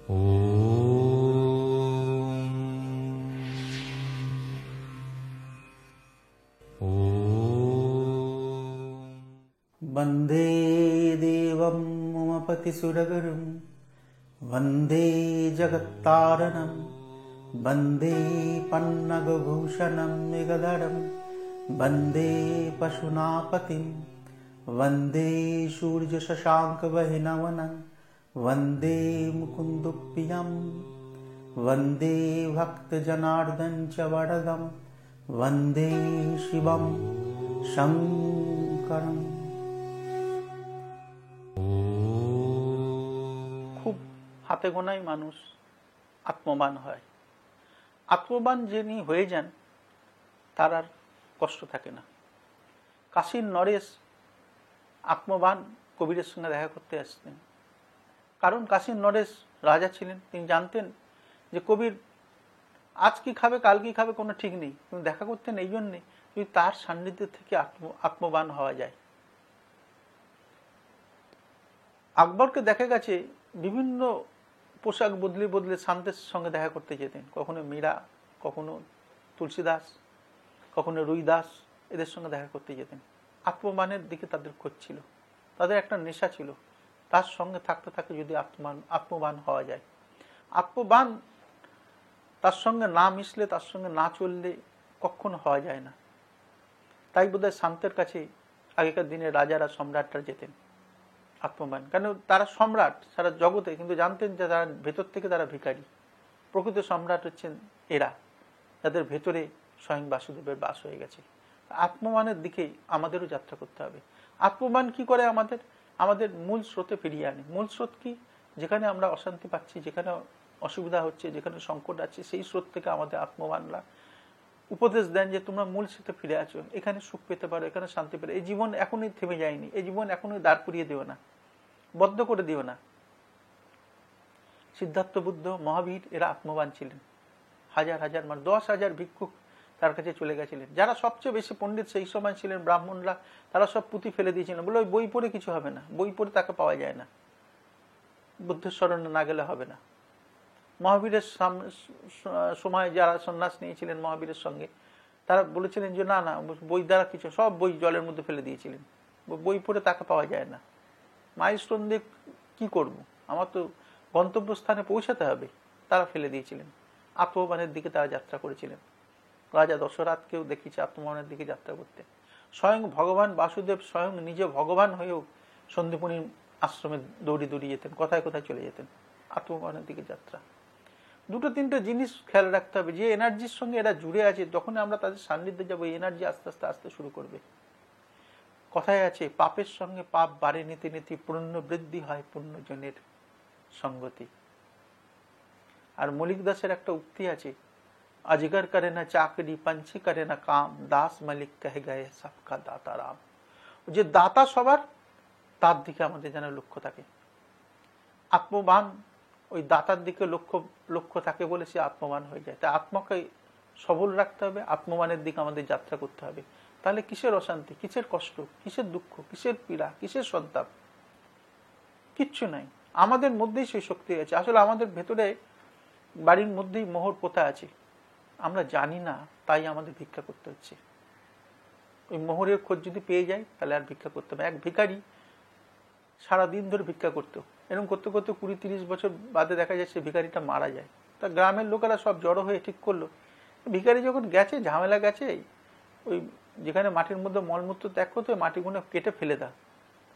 वन्दे देवं उमापतिसुरगुरुं वन्दे जगत्तारणं वन्दे पन्नगभूषणं मृगधरं वन्दे पशुनापतिं वन्दे सूर्यशशाङ्कवह्निनवनं वन्दे मुकुन्दप्रियं वन्दे भक्तजनार्दन च वरदं वन्दे शिवं शङ्करम्। খুব হাতে গোনাই মানুষ আত্মবান হয়। আত্মবান যিনি হয়ে যান তার আর কষ্ট থাকে না। কাশীর নরেশ আত্মবান কবিরের সঙ্গে দেখা করতে আসতেন, কারণ কাশীর নরেশ রাজা ছিলেন। তিনি জানতেন যে কবির আজ কি খাবে কাল কি খাবে কোনো ঠিক নেই, কিন্তু দেখা করতেন এই জন্যে যদি তার সান্নিধ্য থেকে আত্মবান হওয়া যায়। আকবরকে দেখা গেছে বিভিন্ন পোশাক বদলে বদলে শান্তের সঙ্গে দেখা করতে যেতেন, কখনো মীরা, কখনো তুলসীদাস, কখনো রুইদাস, এদের সঙ্গে দেখা করতে যেতেন। আত্মবানের দিকে তাদের খোঁজ ছিল, তাদের একটা নেশা ছিল, তার সঙ্গে থাকতে থাকতে যদি আত্মবান হওয়া যায়। আত্মবান তার সঙ্গে না মিশলে, তার সঙ্গে না চললে কখনো হওয়া যায় না। তাই বোধহয় শান্তের কাছে আগেকার দিনে রাজারা, সম্রাটরা যেতেন আত্মবান, কেন তারা সম্রাট সারা জগতে, কিন্তু জানতেন যে তারা ভেতর থেকে তারা ভিখারি। প্রকৃত সম্রাট হচ্ছেন এরা, যাদের ভেতরে স্বয়ং বাসুদেবের বাস হয়ে গেছে। আত্মবানের দিকে আমাদেরও যাত্রা করতে হবে। আত্মবান কি করে আমাদের মূল স্রোতে ফিরিয়ে আনে। মূল স্রোত কি? যেখানে আমরা অশান্তি পাচ্ছি, যেখানে অসুবিধা হচ্ছে, যেখানে সংকট আছে, সেই স্রোত থেকে আমাদের আত্মবানরা উপদেশ দেন যে তোমরা মূল স্রোতে ফিরে আছো, এখানে সুখ পেতে পারো, এখানে শান্তি পেতে। এই জীবন এখনই থেমে যায়নি, এই জীবন এখনই দাঁড় করিয়ে দিও না, বদ্ধ করে দিও না। সিদ্ধার্থ বুদ্ধ, মহাবীর, এরা আত্মবান ছিলেন। হাজার হাজার 10,000 ভিক্ষুক তার কাছে চলে গেছিলেন। যারা সবচেয়ে বেশি পণ্ডিত সেই সময় ছিলেন ব্রাহ্মণরা, তারা সব পুঁথি ফেলে দিয়েছিলেন, বলে ওই বই পড়ে কিছু হবে না, বই পড়ে তাকে পাওয়া যায় না, বুদ্ধের শরণে না গেলে হবে না। মহাবীরের সময় যারা সন্ন্যাস নিয়েছিলেন মহাবীরের সঙ্গে, তারা বলেছিলেন যে না না, বই দ্বারা কিছু, সব বই জলের মধ্যে ফেলে দিয়েছিলেন, বই পড়ে তাকে পাওয়া যায় না। মাইলস্টোন দিয়ে কি করব, আমার তো গন্তব্যস্থানে পৌঁছাতে হবে, তারা ফেলে দিয়েছিলেন। আত্মবানের দিকে তারা যাত্রা করেছিলেন। রাজা দশরথকেও দেখিয়েছে আত্মবানের দিকে যাত্রা করতে। স্বয়ং ভগবান বাসুদেব স্বয়ং নিজে ভগবান হয়েও সন্দীপনীর আশ্রমে দৌড়িয়ে যেতেন, কোথায় কোথায় চলে যেতেন। আত্মবানের দিকে যাত্রা। দুটো তিনটে জিনিস খেয়াল রাখতে হবে। যে এনার্জির সঙ্গে এরা জুড়ে আছে, যখন আমরা তাদের সান্নিধ্যে যাবো, এনার্জি আস্তে আস্তে আসতে শুরু করবে। কথায় আছে, পাপের সঙ্গে পাপ বাড়ে নীতি নীতি, পুণ্য বৃদ্ধি হয় পুণ্যজনের সঙ্গতি। আর মলিক দাসের একটা উক্তি আছে, अजगर करे ना चाकरी, पंछी करे ना काम, दास मलिक कह गए सबका दाता राम। যে দাতা সবার, তার দিকে আমাদের যেন লক্ষ্য থাকে। আত্মবান ওই দাতার দিকে লক্ষ্য থাকে বলে সে আত্মবান হয়ে যায়। তাই আত্মাকে সবল রাখতে হবে, আত্মবানের দিকে আমাদের যাত্রা করতে হবে। তাহলে কিসের অশান্তি, কিসের কষ্ট, কিসের দুঃখ, কিসের পীড়া, কিসের সন্তাপ, কিচ্ছু নাই। আমাদের মধ্যেই সেই শক্তি আছে। আসলে আমাদের ভেতরে বাড়ির মধ্যেই মোহর পোতা আছে, আমরা জানি না, তাই আমাদের ভিক্ষা করতে হচ্ছে। ওই মোহরের খোঁজ যদি পেয়ে যায় তাহলে আর ভিক্ষা করতে হবে। এক ভিখারি সারাদিন ধরে ভিক্ষা করতো, এরকম করতে করতে 20-30 বছর বাদে দেখা যায় সে ভিখারিটা মারা যায়। তা গ্রামের লোকেরা সব জড়ো হয়ে ঠিক করলো, ভিখারি যখন গেছে, ঝামেলা গেছে, ওই যেখানে মাটির মধ্যে মলমূত্র ত্যাগ করতো মাটিগুলো কেটে ফেলে দাও।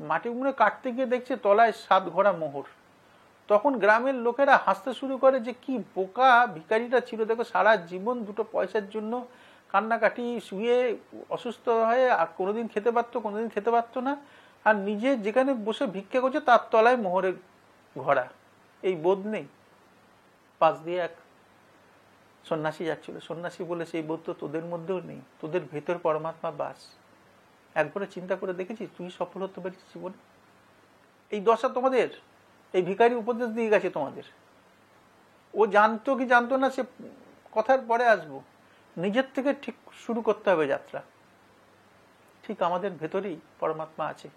মাটিগুলো কাটতে গিয়ে দেখছে তলায় 7 ঘোড়া মোহর। তখন গ্রামের লোকেরা হাসতে শুরু করে যে কি বোকা ভিখারিটা ছিল, দেখো সারা জীবন 2 পয়সার জন্য কান্নাকাটি, শুয়ে অসুস্থ হয়ে, আর কোনোদিন খেতে পারতো, কোনোদিন খেতে পারতো না, আর নিজে যেখানে বসে ভিক্ষা করছে তার তলায় মোহরের ঘোড়া। এই বোধ নেই। পাশ দিয়ে এক সন্ন্যাসী যাচ্ছিল, সন্ন্যাসী বলে সেই বোধ তো তোদের মধ্যেও নেই, তোদের ভেতর পরমাত্মা বাস। একবারে চিন্তা করে দেখেছিস তুই সফল হতে পারিস জীবনে? এই দশা তোমাদের, এই ভিখারি উপদেশ দিয়ে গেছে তোমাদের। ও জানতো কি জানতো না সে কথার পরে আসবো। নিজের থেকে ঠিক শুরু করতে হবে যাত্রা। ঠিক আমাদের ভেতরেই পরমাত্মা আছে।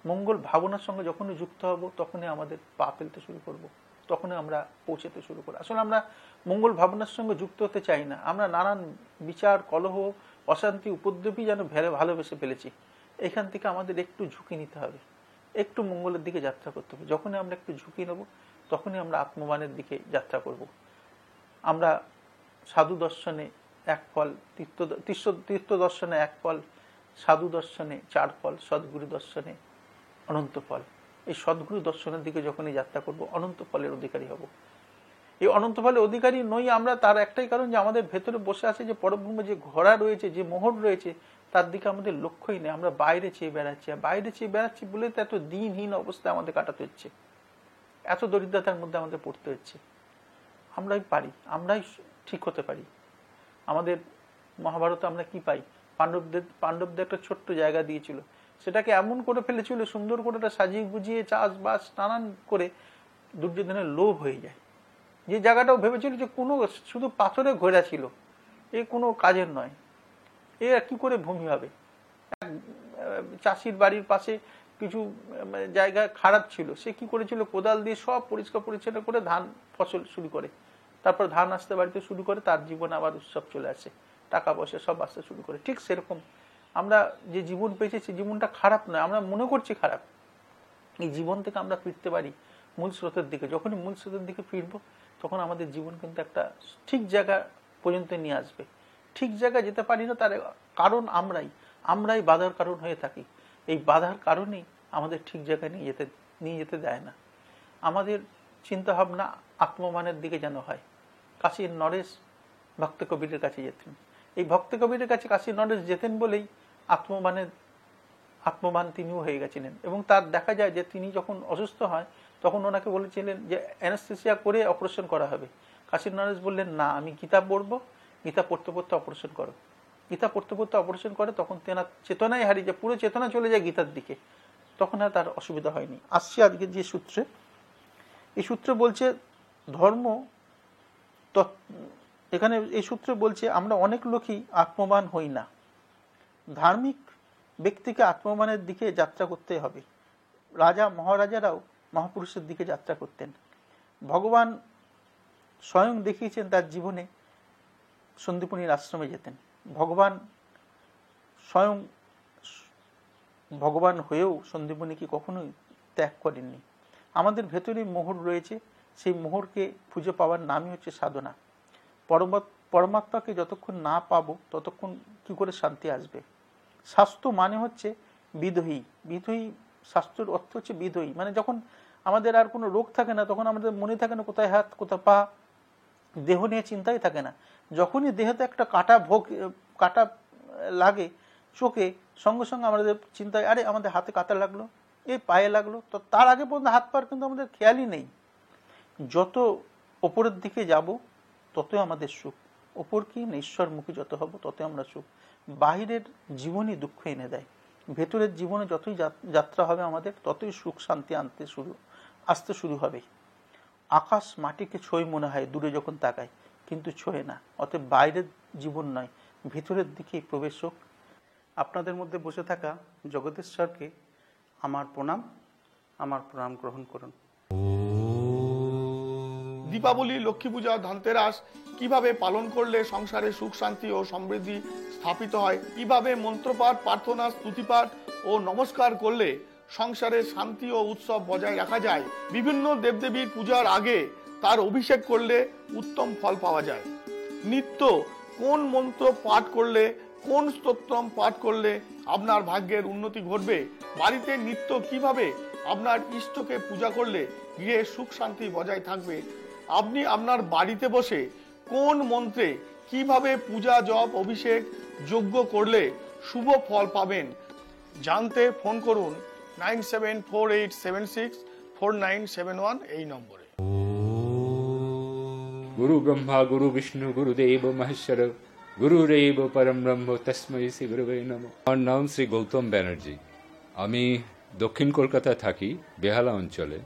মঙ্গল ভাবনার সঙ্গে যখনই যুক্ত হব তখনই আমাদের পা ফেলতে শুরু করব। তখনই আমরা পৌঁছতে শুরু করি। আসলে আমরা মঙ্গল ভাবনার সঙ্গে যুক্ত হতে চাই না, আমরা নানান বিচার, কলহ, অশান্তি, উপদ্রবই যেন ভালোবেসে ফেলেছি। এখান থেকে আমাদের একটু ঝুঁকি নিতে হবে, একটু মঙ্গলের দিকে যাত্রা করতে হবে। যখনই আমরা একটু ঝুঁকি নেব তখনই আমরা আত্মমানের দিকে যাত্রা করব। আমরা সাধু দর্শনে এক ফল, তীর্থ দর্শনে এক ফল, সাধু দর্শনে 4 ফল, সদ্গুরু দর্শনে অনন্ত ফল। এই সদ্গুরু দর্শনের দিকে যখনই যাত্রা করব অনন্ত ফলের অধিকারী হব। এই অনন্ত ফলের অধিকারী নই আমরা, তার একটাই কারণ যে আমাদের ভেতরে বসে আছে যে পরব্রহ্ম, যে ঘোড়া রয়েছে, যে মোহর রয়েছে, তার দিকে আমাদের লক্ষ্যই নেই। আমরা বাইরে চেয়ে বেড়াচ্ছি, আর বাইরে চেয়ে বেড়াচ্ছি বলে তো এত দিনহীন অবস্থায় আমাদের কাটাতে হচ্ছে, এত দরিদ্রতার মধ্যে আমাদের পড়তে হচ্ছে। আমরাই পারি, আমরাই ঠিক হতে পারি। আমাদের মহাভারতে আমরা কি পাই? পাণ্ডবদের একটা ছোট্ট জায়গা দিয়েছিল, সেটাকে এমন করে ফেলেছিল, সুন্দর করে সাজিয়ে গুজিয়ে চাষবাস নানান করে দুর্যোধনের লোভ হয়ে যায়। যে জায়গাটাও ভেবেছিল যে কোনো শুধু পাথরে ঘেরা ছিল, এ কোনো কাজের নয়, এ কি করে ভূমি হবে। চাষির বাড়ির পাশে কিছু জায়গা খারাপ ছিল, সে কি করেছিল, কোদাল দিয়ে সব পরিষ্কার পরিচ্ছন্ন করে ধান ফসল শুরু করে, তারপর ধান আসতে বাড়িতে শুরু করে, তার জীবন আবার উৎসব চলে আসে, টাকা পয়সা সব আসতে শুরু করে। ঠিক সেরকম আমরা যে জীবন পেয়েছি সেই জীবনটা খারাপ নয়, আমরা মনে করছি খারাপ। এই জীবন থেকে আমরা ফিরতে পারি মূল স্রোতের দিকে। যখনই মূল স্রোতের দিকে ফিরবো তখন আমাদের জীবন কিন্তু একটা ঠিক জায়গা পর্যন্ত নিয়ে আসবে। ঠিক জায়গায় যেতে পারি না, তার কারণ আমরাই বাধার কারণ হয়ে থাকি। এই বাধার কারণেই আমাদের ঠিক জায়গায় নিয়ে যেতে দেয় না। আমাদের চিন্তা ভাবনা আত্মমানের দিকে যেন হয়। কাশীর নরেশ ভক্ত কবিরের কাছে যেতেন, এই ভক্ত কবিরের কাছে কাশীর নরেশ যেতেন বলেই আত্মমান তিনিও হয়ে গেছিলেন। এবং তার দেখা যায় যে তিনি যখন অসুস্থ হয় তখন ওনাকে বলেছিলেন যে অ্যানেস্থেসিয়া করে অপারেশন করা হবে। কাশীর নরেশ বললেন, না, আমি গীতা পড়বো, গীতা পড়তে পড়তে অপারেশন করো। গীতা পড়তে পড়তে অপারেশন করে, তখন তেনার চেতনাই হারিয়ে যায়, পুরো চেতনা চলে যায় গীতার দিকে, তখন আর তার অসুবিধা হয়নি। আসছে আজকে যে সূত্রে, এই সূত্রে বলছে ধর্ম, এখানে এই সূত্রে বলছে আমরা অনেক লোকই আত্মবান হই না। ধার্মিক ব্যক্তিকে আত্মমানের দিকে যাত্রা করতে হবে। রাজা মহারাজারাও মহাপুরুষের দিকে যাত্রা করতেন। ভগবান স্বয়ং দেখিয়েছেন তার জীবনে, সন্দীপনীর আশ্রমে যেতেন। ভগবান হয়েও সন্দীপনীকে কখনোই ত্যাগ করেননি। আমাদের ভেতরে মোহর রয়েছে, সেই মোহরকে খুঁজে পাওয়ার নামই হচ্ছে সাধনা। পরমাত্মাকে যতক্ষণ না পাবো ততক্ষণ কি করে শান্তি আসবে। স্বাস্থ্য মানে হচ্ছে বিধয়ী। স্বাস্থ্যের অর্থ হচ্ছে বিধয়ী, মানে যখন আমাদের আর কোনো রোগ থাকে না, তখন আমাদের মনে থাকে না কোথায় হাত কোথায় পা, দেহ নিয়ে চিন্তাই থাকে না। যখনই দেহতে একটা কাটা লাগে চোখে, সঙ্গে সঙ্গে আমাদের চিন্তায়, আরে আমাদের হাতে কাটা লাগলো, এই পায়ে লাগলো, তো তার আগে পর্যন্ত হাত পার কিন্তু আমাদের খেয়ালই নেই। যত ওপরের দিকে যাব ততই আমাদের সুখ, ওপর কি না ঈশ্বরমুখী যত হব ততই আমরা সুখ। বাহিরের জীবনই দুঃখ এনে দেয়, ভেতরের জীবনে যতই যাত্রা হবে আমাদের ততই সুখ শান্তি আসতে শুরু হবে। আকাশ মাটিকে ছোঁয় মনে হয় দূরে যখন তাকায়, কিন্তু ছোঁয় না। অতএব বাইরের জীবন নয়, ভিতরের দিকেই প্রবেশ হোক। আপনাদের মধ্যে বসে থাকা জগদীশ্বরকে আমার প্রণাম গ্রহণ করুন। দীপাবলি, লক্ষ্মী পূজা, ধনতেরাস কিভাবে পালন করলে সংসারে সুখ শান্তি ও সমৃদ্ধি স্থাপিত হয়, কিভাবে মন্ত্রপাঠ, প্রার্থনা, স্তুতিপাঠ ও নমস্কার করলে সংসারে শান্তি ও উৎসব বজায় রাখা যায়, বিভিন্ন দেবদেবীর পূজার আগে তার অভিষেক করলে উত্তম ফল পাওয়া যায়, নিত্য কোন মন্ত্র পাঠ করলে, কোন স্তোত্রম পাঠ করলে আপনার ভাগ্যের উন্নতি ঘটবে, বাড়িতে নিত্য কিভাবে আপনার ইষ্টকে পূজা করলে গৃহে সুখ শান্তি বজায় থাকবে, আপনি আপনার বাড়িতে বসে কোন মন্ত্রে কিভাবে পূজা জপ অভিষেক যজ্ঞ করলে শুভ ফল পাবেন, জানতে ফোন করুন 9748764971 এই নম্বরে। গুরু ব্রহ্মা গুরু বিষ্ণু গুরুদেব মহেশ্বর গুরুরেব পরম ব্রহ্ম তস্मै শ্রী গুরুবে নমঃ। আমার নাম শ্রী গৌতম ব্যানার্জি। আমি দক্ষিণ কলকাতায় থাকি, বেহালা অঞ্চলে।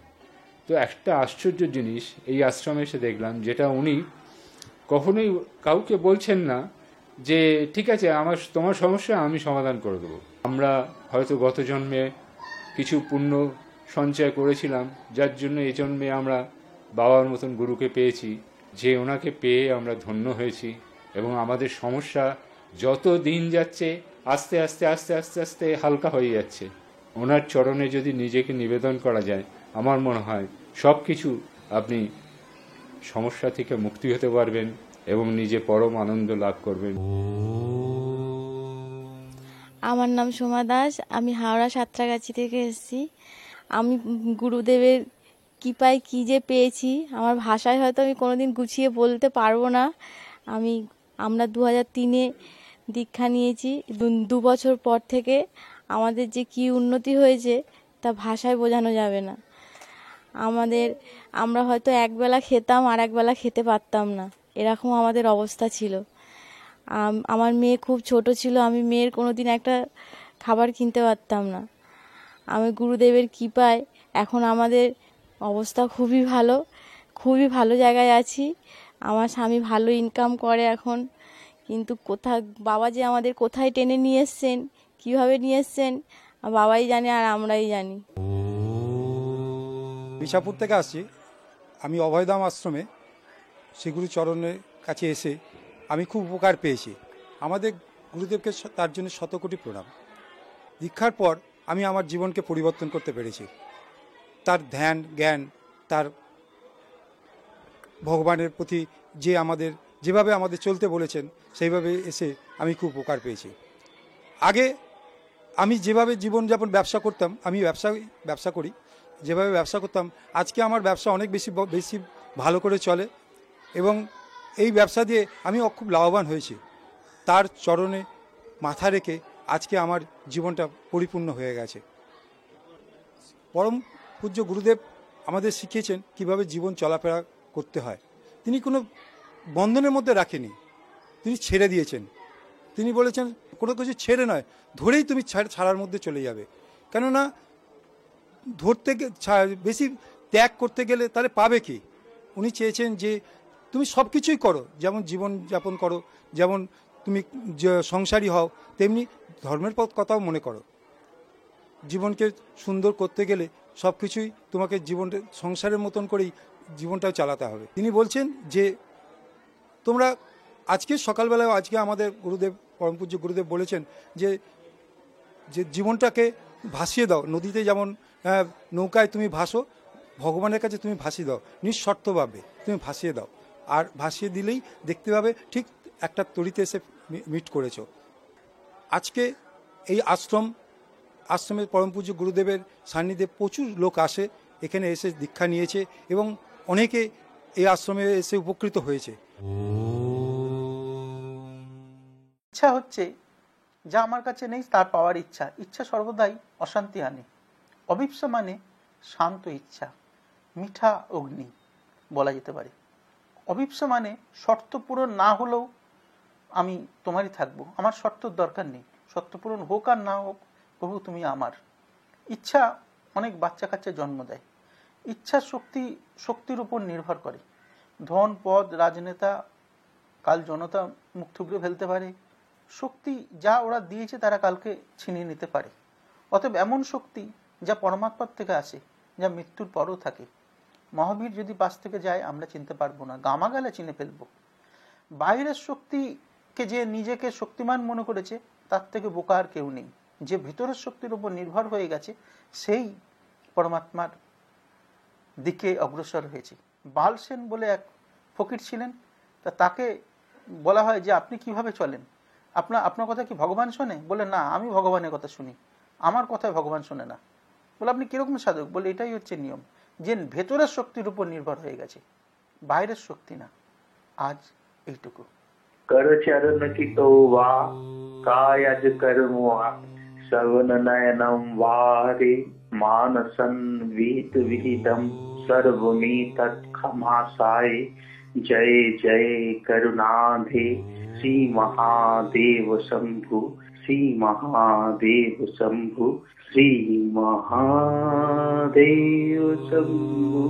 তো একটা আশ্চর্য জিনিস এই আশ্রমে এসে দেখলাম, যেটা উনি কখনোই কাউকে বলছেন না যে ঠিক আছে তোমার সমস্যা আমি সমাধান করে দেবো। আমরা হয়তো গত জন্মে কিছু পুণ্য সঞ্চয় করেছিলাম, যার জন্য এই জন্মে আমরা বাবার মতন গুরুকে পেয়েছি, যে ওনাকে পেয়ে আমরা ধন্য হয়েছি। এবং আমাদের সমস্যা যত দিন যাচ্ছে আস্তে আস্তে আস্তে আস্তে আস্তে হালকা হয়ে যাচ্ছে। ওনার চরণে যদি নিজেকে নিবেদন করা যায়, আমার মনে হয় সব কিছু আপনি সমস্যা থেকে মুক্তি হতে পারবেন এবং নিজে পরম আনন্দ লাভ করবেন। আমার নাম সোমা দাস, আমি হাওড়া সাঁতরাগাছি থেকে এসেছি। আমি গুরুদেবের কৃপায় কী যে পেয়েছি, আমার ভাষায় হয়তো আমি কোনোদিন গুছিয়ে বলতে পারবো না। আমরা 2003-এ দীক্ষা নিয়েছি। 2 বছর পর থেকে আমাদের যে কী উন্নতি হয়েছে তা ভাষায় বোঝানো যাবে না। আমরা হয়তো একবেলা খেতাম আর একবেলা খেতে পারতাম না, এরকম আমাদের অবস্থা ছিল। আমার মেয়ে খুব ছোট ছিল, আমি মেয়ের কোনোদিন একটা খাবার কিনতে পারতাম না। আমি গুরুদেবের কৃপায় এখন আমাদের অবস্থা খুবই ভালো জায়গায় আছি। আমার স্বামী ভালো ইনকাম করে এখন, কিন্তু বাবা যে আমাদের কোথায় টেনে নিয়ে এসছেন, কীভাবে নিয়ে এসছেন, বাবাই জানে আর আমরাই জানি। বিশাপুর থেকে আসছি। আমি অভয়ধাম আশ্রমে শ্রীগুরু চরণের কাছে এসে আমি খুব উপকার পেয়েছি। আমাদের গুরুদেবকে তার জন্য শতকোটি প্রণাম। দীক্ষার পর আমি আমার জীবনকে পরিবর্তন করতে পেরেছি। তার ধ্যান জ্ঞান, তার ভগবানের প্রতি যেভাবে আমাদের চলতে বলেছেন সেইভাবে এসে আমি খুব উপকার পেয়েছি। আগে আমি যেভাবে জীবনযাপন ব্যবসা করতাম, আমি ব্যবসা করি, যেভাবে ব্যবসা করতাম, আজকে আমার ব্যবসা অনেক বেশি ভালো করে চলে এবং এই ব্যবসা দিয়ে আমি খুব লাভবান হয়েছি। তার চরণে মাথা রেখে আজকে আমার জীবনটা পরিপূর্ণ হয়ে গেছে। পরম পূজ্য গুরুদেব আমাদের শিখিয়েছেন কিভাবে জীবন চলাফেরা করতে হয়। তিনি কোনো বন্ধনের মধ্যে রাখেনি, তিনি ছেড়ে দিয়েছেন। তিনি বলেছেন কোনো কিছু ছেড়ে নয়, ধরেই তুমি ছাড়ার মধ্যে চলে যাবে। কেননা বেশি ত্যাগ করতে গেলে তাহলে পাবে কি? উনি চেয়েছেন যে তুমি সব কিছুই করো, যেমন জীবনযাপন করো, যেমন তুমি সংসারী হও, তেমনি ধর্মের কথাও মনে করো। জীবনকে সুন্দর করতে গেলে সব কিছুই তোমাকে সংসারের মতন করেই জীবনটাও চালাতে হবে। তিনি বলছেন যে তোমরা আজকে সকালবেলায় আমাদের গুরুদেব, পরম পূজ্য গুরুদেব বলেছেন যে জীবনটাকে ভাসিয়ে দাও। নদীতে যেমন নৌকায় তুমি ভাসো, ভগবানের কাছে তুমি ভাসিয়ে দাও, নিঃশর্তভাবে তুমি ভাসিয়ে দাও। আর ভাসিয়ে দিলেই দেখতে পাবে ঠিক একটা তরিতে এসে মিট করেছো। আজকে এই আশ্রমের পরম পূজ্য গুরুদেবের সান্নিধ্যে প্রচুর লোক আসে, এখানে এসে দীক্ষা নিয়েছে এবং অনেকে এই আশ্রমে এসে উপকৃত হয়েছে। ইচ্ছা হচ্ছে যা আমার কাছে নেই তার পাওয়ার ইচ্ছা সর্বদাই অশান্তি আনে। অভিপ্সা মানে শান্ত ইচ্ছা, মিঠা অগ্নি বলা যেতে পারে। অভিপ্সা মানে শর্ত পূরণ না হলেও আমি তোমারই থাকবো, আমার শর্তর দরকার নেই, শর্ত পূরণ হোক আর না হোক, প্রভু তুমি আমার। ইচ্ছা অনেক বাচ্চা কাচ্চা জন্ম দেয়। ইচ্ছা শক্তির উপর নির্ভর করে। ধন, পদ, রাজনেতা, কাল জনতা মুখ থুবড়ে ফেলতে পারে। শক্তি যা ওরা দিয়েছে তারা কালকে ছিনিয়ে নিতে পারে। অতএব এমন শক্তি যা পরমাত্মার থেকে আসে, যা মৃত্যুর পরও থাকে। মহাবীর যদি পাশ থেকে যায় আমরা চিনতে পারবো না, গামা গেলে চিনে ফেলবো। বাইরের শক্তিকে যে নিজেকে শক্তিমান মনে করেছে তার থেকে বোকা আর কেউ নেই। যে ভিতরের শক্তির উপর নির্ভর হয়ে গেছে সেই পরমাত্মার দিকে অগ্রসর হয়েছে। বাল সেন বলে এক ফকির ছিলেন, তাকে বলা হয় যে আপনি কিভাবে চলেন, আপনার কথা কি ভগবান শোনে? বলে না, আমি ভগবানের কথা শুনি, আমার কথায় ভগবান শোনে না। বলে আপনি কিরকম সাধক? বলে এটাই হচ্ছে নিয়ম, যে ভেতরের শক্তির উপর নির্ভর হয়ে গেছে, বাইরের শক্তি না। আজ এইটুকু। करचरण कितो वा कायज कर्मवा सवन नयनम वारे मानसन वीत विहितम सर्वमी तत्खमासाय जय जय करुणाधे श्री महादेव शंभु श्री महादेव शंभु श्री महादेव शंभु।